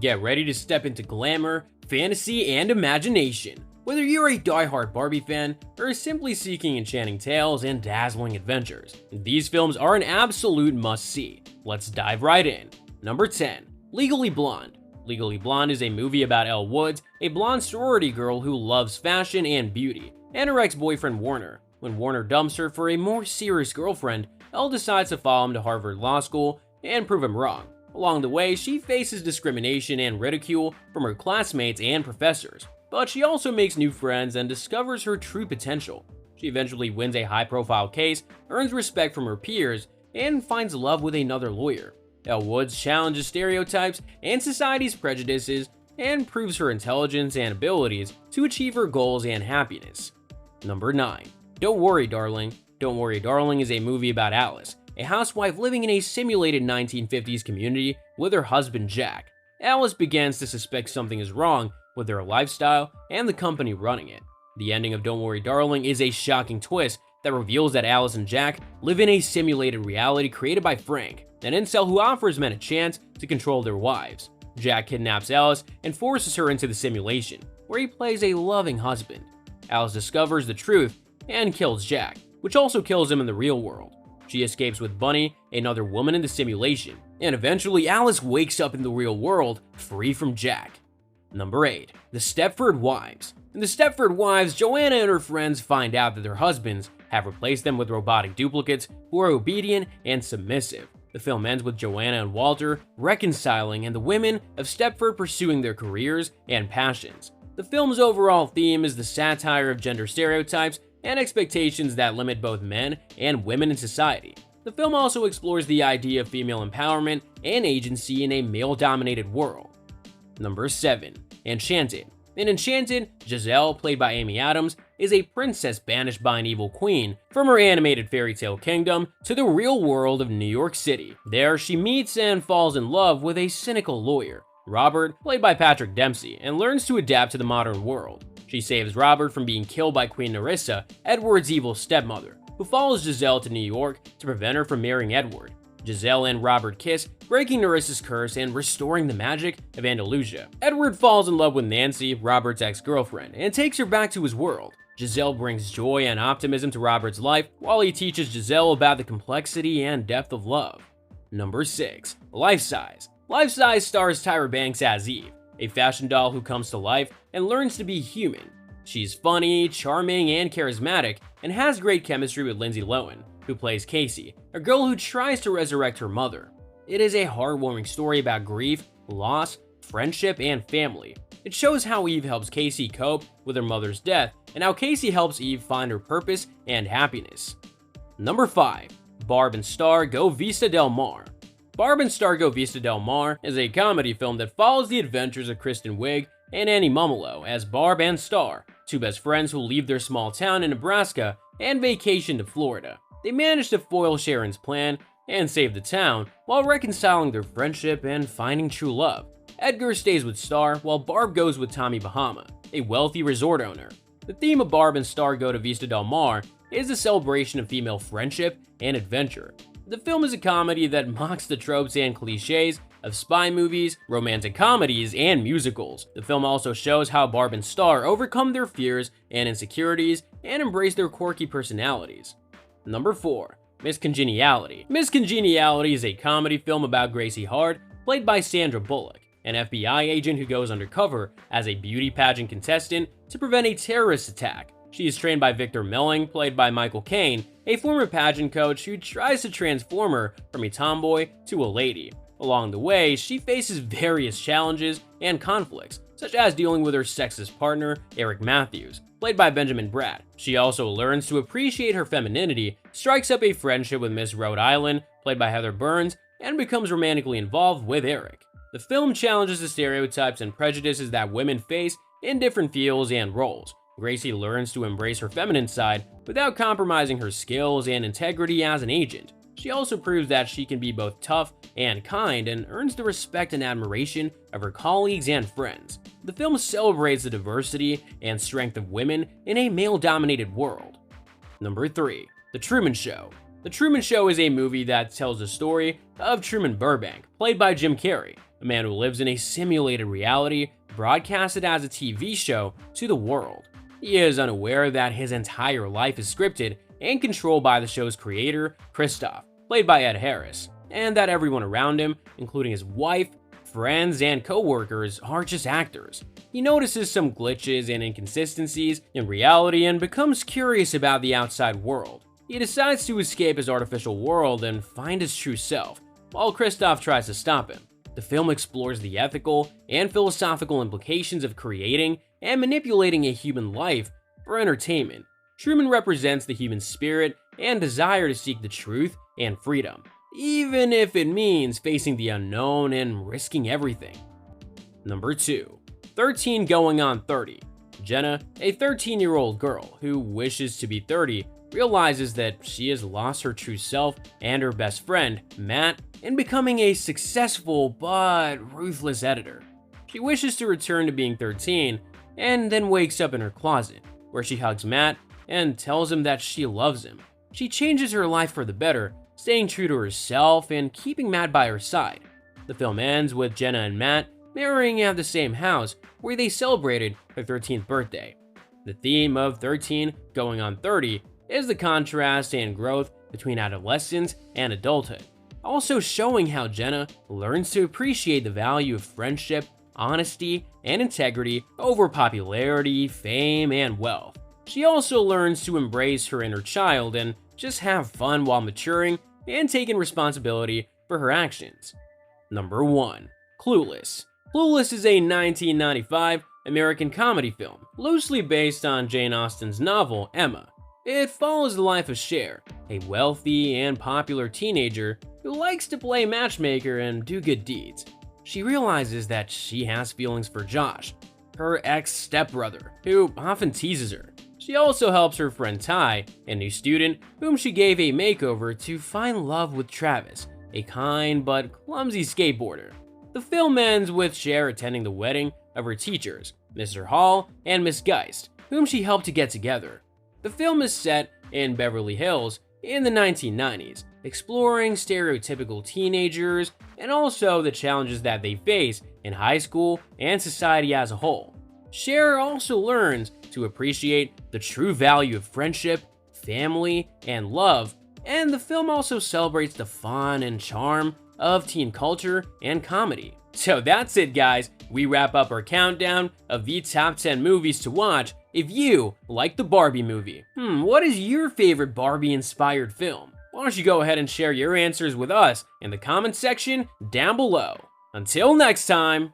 Get ready to step into glamour, fantasy, and imagination. Whether you're a die-hard Barbie fan or simply seeking enchanting tales and dazzling adventures, these films are an absolute must-see. Let's dive right in. Number 10. Legally Blonde. Legally Blonde is a movie about Elle Woods, a blonde sorority girl who loves fashion and beauty, and her ex-boyfriend Warner. When Warner dumps her for a more serious girlfriend, Elle decides to follow him to Harvard Law School and prove him wrong. Along the way, she faces discrimination and ridicule from her classmates and professors, but she also makes new friends and discovers her true potential. She eventually wins a high-profile case, earns respect from her peers, and finds love with another lawyer. Elle Woods challenges stereotypes and society's prejudices and proves her intelligence and abilities to achieve her goals and happiness. Number 9. Don't Worry, Darling. Don't Worry, Darling is a movie about Alice, a housewife living in a simulated 1950s community with her husband Jack. Alice begins to suspect something is wrong with their lifestyle and the company running it. The ending of Don't Worry, Darling is a shocking twist that reveals that Alice and Jack live in a simulated reality created by Frank, an incel who offers men a chance to control their wives. Jack kidnaps Alice and forces her into the simulation, where he plays a loving husband. Alice discovers the truth and kills Jack, which also kills him in the real world. She escapes with Bunny, another woman in the simulation, and eventually Alice wakes up in the real world, free from Jack. Number 8. The Stepford Wives. In The Stepford Wives, Joanna and her friends find out that their husbands have replaced them with robotic duplicates who are obedient and submissive. The film ends with Joanna and Walter reconciling and the women of Stepford pursuing their careers and passions. The film's overall theme is the satire of gender stereotypes and expectations that limit both men and women in society. The film also explores the idea of female empowerment and agency in a male-dominated world. Number 7. Enchanted. In Enchanted, Giselle, played by Amy Adams, is a princess banished by an evil queen from her animated fairy tale kingdom to the real world of New York City. There, she meets and falls in love with a cynical lawyer, Robert, played by Patrick Dempsey, and learns to adapt to the modern world. She saves Robert from being killed by Queen Nerissa, Edward's evil stepmother, who follows Giselle to New York to prevent her from marrying Edward. Giselle and Robert kiss, breaking Nerissa's curse and restoring the magic of Andalusia. Edward falls in love with Nancy, Robert's ex-girlfriend, and takes her back to his world. Giselle brings joy and optimism to Robert's life, while he teaches Giselle about the complexity and depth of love. Number 6. Life Size. Life Size stars Tyra Banks as Eve, a fashion doll who comes to life and learns to be human. She's funny, charming, and charismatic, and has great chemistry with Lindsay Lohan, who plays Casey, a girl who tries to resurrect her mother. It is a heartwarming story about grief, loss, friendship, and family. It shows how Eve helps Casey cope with her mother's death, and how Casey helps Eve find her purpose and happiness. Number 5. Barb and Star Go Vista Del Mar. Barb and Star Go Vista Del Mar is a comedy film that follows the adventures of Kristen Wiig and Annie Mumolo as Barb and Star, two best friends who leave their small town in Nebraska and vacation to Florida. They manage to foil Sharon's plan and save the town while reconciling their friendship and finding true love. Edgar stays with Star while Barb goes with Tommy Bahama, a wealthy resort owner. The theme of Barb and Star Go to Vista Del Mar is the celebration of female friendship and adventure. The film is a comedy that mocks the tropes and cliches of spy movies, romantic comedies, and musicals. The film also shows how Barb and Star overcome their fears and insecurities and embrace their quirky personalities. Number 4. Miss Congeniality. Miss Congeniality is a comedy film about Gracie Hard, played by Sandra Bullock, an FBI agent who goes undercover as a beauty pageant contestant to prevent a terrorist attack. She is trained by Victor Melling, played by Michael Caine, a former pageant coach who tries to transform her from a tomboy to a lady. Along the way, she faces various challenges and conflicts, such as dealing with her sexist partner, Eric Matthews, played by Benjamin Bratt. She also learns to appreciate her femininity, strikes up a friendship with Miss Rhode Island, played by Heather Burns, and becomes romantically involved with Eric. The film challenges the stereotypes and prejudices that women face in different fields and roles. Gracie learns to embrace her feminine side without compromising her skills and integrity as an agent. She also proves that she can be both tough and kind and earns the respect and admiration of her colleagues and friends. The film celebrates the diversity and strength of women in a male-dominated world. Number 3. The Truman Show. The Truman Show is a movie that tells the story of Truman Burbank, played by Jim Carrey, a man who lives in a simulated reality broadcasted as a TV show to the world. He is unaware that his entire life is scripted and controlled by the show's creator, Christoph, played by Ed Harris, and that everyone around him, including his wife, friends, and co-workers, are just actors. He notices some glitches and inconsistencies in reality and becomes curious about the outside world. He decides to escape his artificial world and find his true self, while Christoph tries to stop him. The film explores the ethical and philosophical implications of creating and manipulating a human life for entertainment. Truman represents the human spirit and desire to seek the truth and freedom, even if it means facing the unknown and risking everything. Number 2. 13 Going on 30. Jenna, a 13-year-old girl who wishes to be 30, realizes that she has lost her true self and her best friend, Matt, in becoming a successful but ruthless editor. She wishes to return to being 13 and then wakes up in her closet, where she hugs Matt and tells him that she loves him. She changes her life for the better, staying true to herself and keeping Matt by her side. The film ends with Jenna and Matt marrying at the same house where they celebrated their 13th birthday. The theme of 13 Going on 30 is the contrast and growth between adolescence and adulthood, also showing how Jenna learns to appreciate the value of friendship, honesty, and integrity over popularity, fame, and wealth. She also learns to embrace her inner child and just have fun while maturing and taking responsibility for her actions. Number 1. Clueless. Clueless is a 1995 American comedy film, loosely based on Jane Austen's novel, Emma. It follows the life of Cher, a wealthy and popular teenager who likes to play matchmaker and do good deeds. She realizes that she has feelings for Josh, her ex-stepbrother, who often teases her. She also helps her friend Ty, a new student whom she gave a makeover, to find love with Travis, a kind but clumsy skateboarder. The film ends with Cher attending the wedding of her teachers, Mr. Hall and Miss Geist, whom she helped to get together. The film is set in Beverly Hills in the 1990s, exploring stereotypical teenagers and also the challenges that they face in high school and society as a whole. Cher also learns to appreciate the true value of friendship, family, and love, and the film also celebrates the fun and charm of teen culture and comedy. So that's it, guys. We wrap up our countdown of the top 10 movies to watch if you like the Barbie movie. What is your favorite Barbie-inspired film? Why don't you go ahead and share your answers with us in the comment section down below. Until next time.